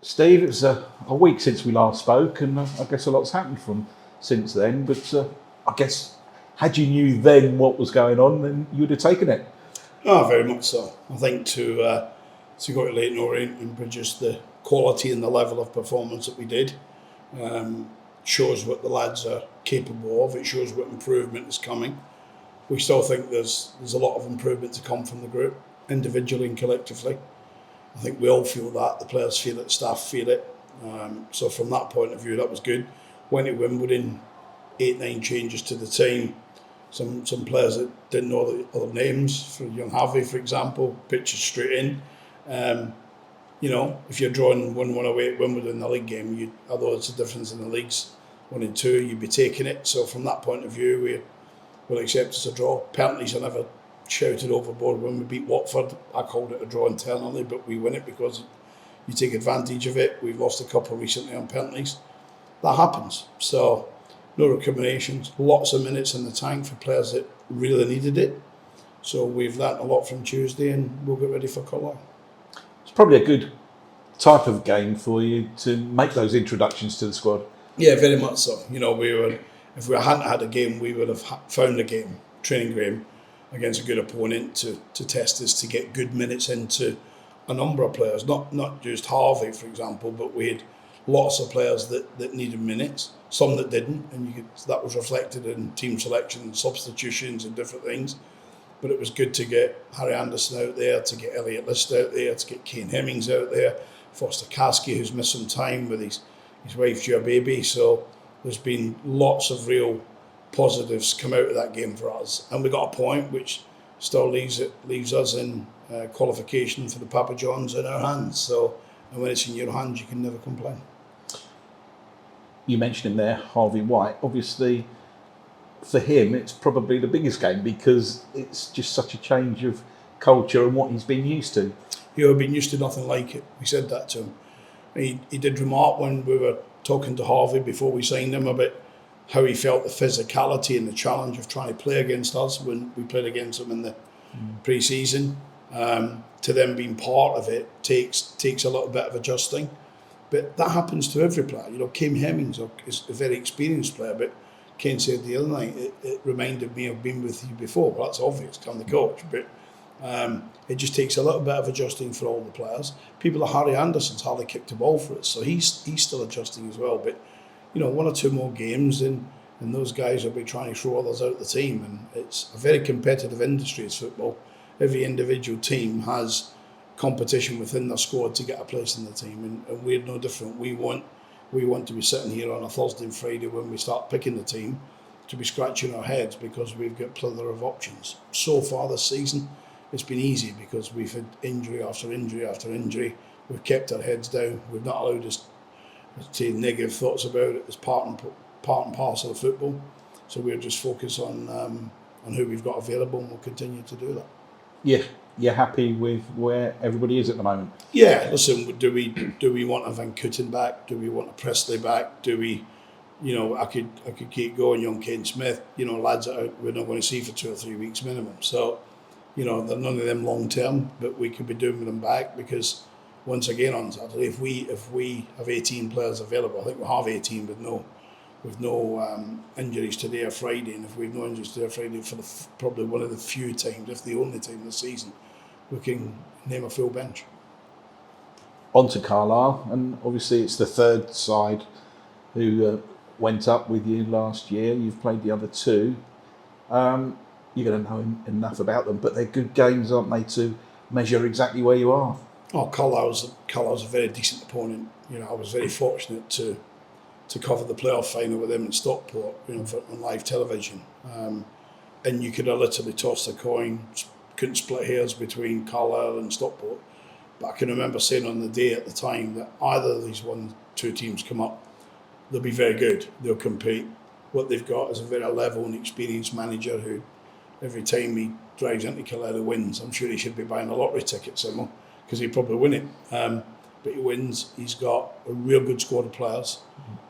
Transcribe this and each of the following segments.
Steve, it was a week since we last spoke, and I guess a lot's happened from since then. But I guess had you knew then what was going on, then you would have taken it. Oh, very much so. I think to go to Leighton Orient and produce the quality and the level of performance that we did shows what the lads are capable of. It shows what improvement is coming. We still think there's a lot of improvement to come from the group, individually and collectively. I think we all feel that. The players feel it, staff feel it. So from that point of view, that was good. Went to Wimbledon, 8-9 changes to the team. Some players that didn't know the other names, for young Harvey, for example, pitches straight in. If you're drawing 1-1 away at Wimbledon in the league game, although it's a difference in the leagues, 1 and 2, you'd be taking it. So from that point of view, we'll accept it's a draw. Penalties are never shouted overboard. When we beat Watford, I called it a draw internally, but we win it because you take advantage of it. We've lost a couple recently on penalties. That happens. So no recriminations, lots of minutes in the tank for players that really needed it. So we've learnt a lot from Tuesday, and we'll get ready for Carlisle. It's probably a good type of game for you to make those introductions to the squad. Yeah, very much so. If we hadn't had a game, we would have found a game, training game, against a good opponent to test us, to get good minutes into a number of players, not just Harvey, for example, but we had lots of players that needed minutes, some that didn't, and that was reflected in team selection and substitutions and different things. But it was good to get Harry Anderson out there, to get Elliot List out there, to get Kane Hemmings out there, Foster Caskey, who's missed some time with his wife due a baby. So there's been lots of real positives come out of that game for us, and we got a point which still leaves us in qualification for the Papa John's in our hands. So, and when it's in your hands, you can never complain. You mentioned him there, Harvey White. Obviously, for him, it's probably the biggest game because it's just such a change of culture and what he's been used to. He'd been used to nothing like it. We said that to him. He did remark when we were talking to Harvey before we signed him about how he felt the physicality and the challenge of trying to play against us when we played against him in the pre-season. To them being part of it takes a little bit of adjusting. But that happens to every player. Kane Hemmings is a very experienced player, but Kane said the other night, it reminded me of being with you before. Well, that's obvious, I'm the coach, but it just takes a little bit of adjusting for all the players. People like Harry Anderson's hardly kicked a ball for us, so he's still adjusting as well. But 1 or 2 more games and those guys will be trying to throw others out the team. And it's a very competitive industry, it's football. Every individual team has competition within their squad to get a place in the team, and we're no different. We want to be sitting here on a Thursday and Friday when we start picking the team to be scratching our heads because we've got a plethora of options. So far this season, it's been easy because we've had injury after injury after injury. We've kept our heads down. We've not allowed us to negative thoughts about it. It's part and parcel of football. So we're just focused on who we've got available, and we'll continue to do that. Yeah, you're happy with where everybody is at the moment? Yeah, listen, do we want a Van Kooten back? Do we want a Presley back? Do we, I could keep going, young Kane Smith, lads that we're not going to see for 2 or 3 weeks minimum. So, they're none of them long term, but we could be doing with them back because once again on Saturday, if we have 18 players available, I think we'll have 18 with no injuries today or Friday, and if we've no injuries today or Friday for probably one of the few times, if the only time this season, we can name a full bench. On to Carlisle, and obviously it's the third side who went up with you last year. You've played the other 2. You're going to know enough about them, but they're good games, aren't they, to measure exactly where you are? Oh, Carlisle's a very decent opponent. I was very fortunate to cover the playoff final with them in Stockport, on live television. And you could have literally tossed a coin, couldn't split hairs between Carlisle and Stockport. But I can remember saying on the day at the time that either of these 1-2 teams come up, they'll be very good. They'll compete. What they've got is a very level and experienced manager who, every time he drives into Carlisle, wins. I'm sure he should be buying a lottery ticket somewhere because he'd probably win it. But he wins. He's got a real good squad of players.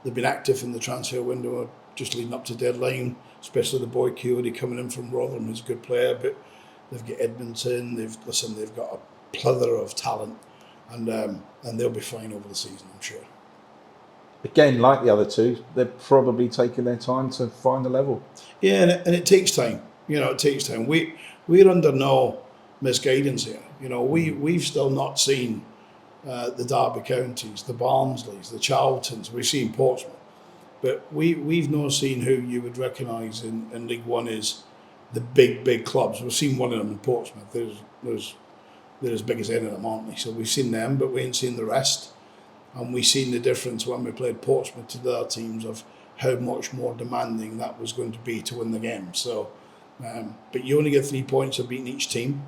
They've been active in the transfer window just leading up to deadline, especially the boy Coyote coming in from Rotherham, who's a good player. But they've got Edmonton. They've got a plethora of talent. and they'll be fine over the season, I'm sure. Again, like the other two, they're probably taking their time to find the level. Yeah, and it takes time. It takes time. We're under no misguidance here. We've still not seen the Derby counties, the Barnsleys, the Charltons. We've seen Portsmouth, but we've not seen who you would recognise in League One is the big clubs. We've seen one of them in Portsmouth. They're as big as any of them, aren't they? So we've seen them, but we ain't seen the rest. And we've seen the difference when we played Portsmouth to the other teams of how much more demanding that was going to be to win the game. So, but you only get 3 points of beating each team,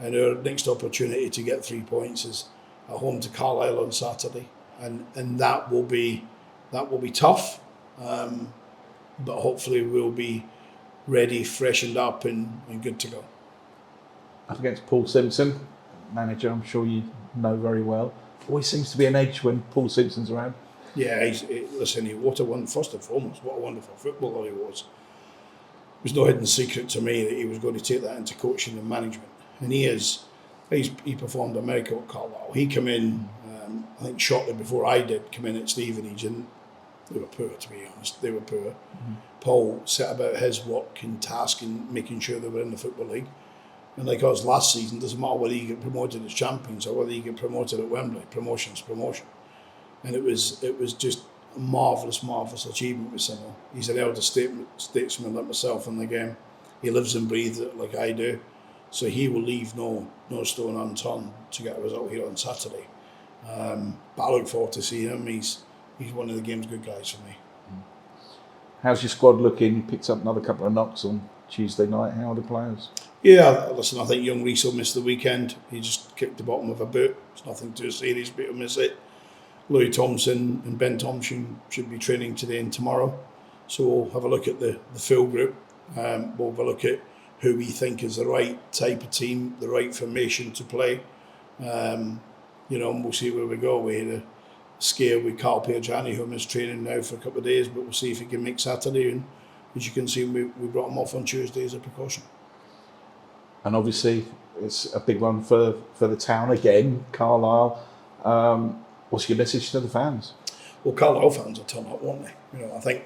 and our next opportunity to get 3 points is at home to Carlisle on Saturday, and that will be tough, but hopefully we'll be ready, freshened up, and good to go. Up against Paul Simpson, manager I'm sure you know very well. Always seems to be an edge when Paul Simpson's around. Yeah, first and foremost, what a wonderful footballer he was. It was no hidden secret to me that he was going to take that into coaching and management, and he performed a miracle at Carlisle. He came in, I think shortly before I did, come in at Stevenage, and they were poor, to be honest. They were poor. Mm-hmm. Paul set about his work and task in making sure they were in the Football League. And like us last season, doesn't matter whether you get promoted as champions or whether you get promoted at Wembley. Promotion's promotion. And it was just a marvellous achievement with Simo. He's an elder statesman like myself in the game. He lives and breathes it like I do. So he will leave no stone unturned to get a result here on Saturday. But I look forward to seeing him. He's one of the game's good guys for me. How's your squad looking? You picked up another couple of knocks on Tuesday night. How are the players? Yeah, listen, I think young Reese will miss the weekend. He just kicked the bottom of a boot. It's nothing too serious, but he'll miss it. Louis Thompson and Ben Thompson should be training today and tomorrow. So we'll have a look at the full group. We'll have a look at who we think is the right type of team, the right formation to play. And we'll see where we go. We had a scare with Carl Piergianni, who is training now for a couple of days, but we'll see if he can make Saturday. And as you can see, we brought him off on Tuesday as a precaution. And obviously, it's a big one for the town again, Carlisle. What's your message to the fans? Well, Carlisle fans will turn up, won't they?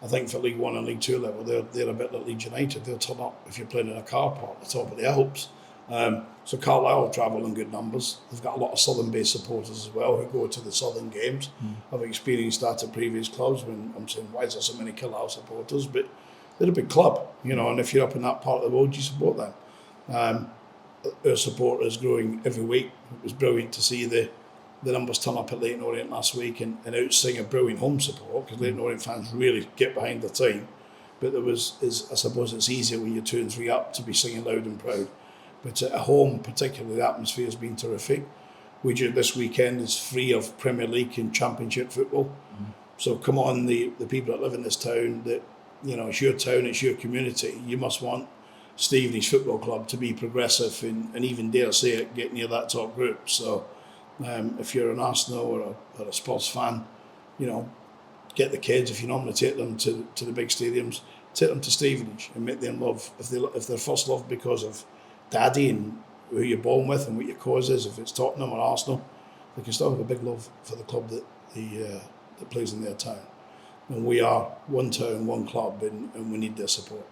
I think for League One and League Two level, they're a bit like Leeds United. They'll turn up if you're playing in a car park at the top of the Alps. So Carlisle will travel in good numbers. They've got a lot of southern-based supporters as well who go to the southern games. I've experienced that at previous clubs when I'm saying, why is there so many Carlisle supporters? But they're a big club, and if you're up in that part of the world, you support them. Our support is growing every week. It was brilliant to see the numbers turn up at Leyton Orient last week and out-sing a brilliant home support, because Leyton Orient fans really get behind the team. But I suppose it's easier when you're 2 and 3 up to be singing loud and proud. But at home, particularly, the atmosphere has been terrific. This weekend is free of Premier League and Championship football. So come on, the people that live in this town, that it's your town, it's your community. You must want Stevenage Football Club to be progressive and even, dare I say it, get near that top group. So if you're an Arsenal or a sports fan, get the kids. If you normally take them to the big stadiums, take them to Stevenage and make them love. If they're first loved because of Daddy and who you're born with and what your cause is, if it's Tottenham or Arsenal, they can still have a big love for the club that plays in their town. And we are one town, one club, and we need their support.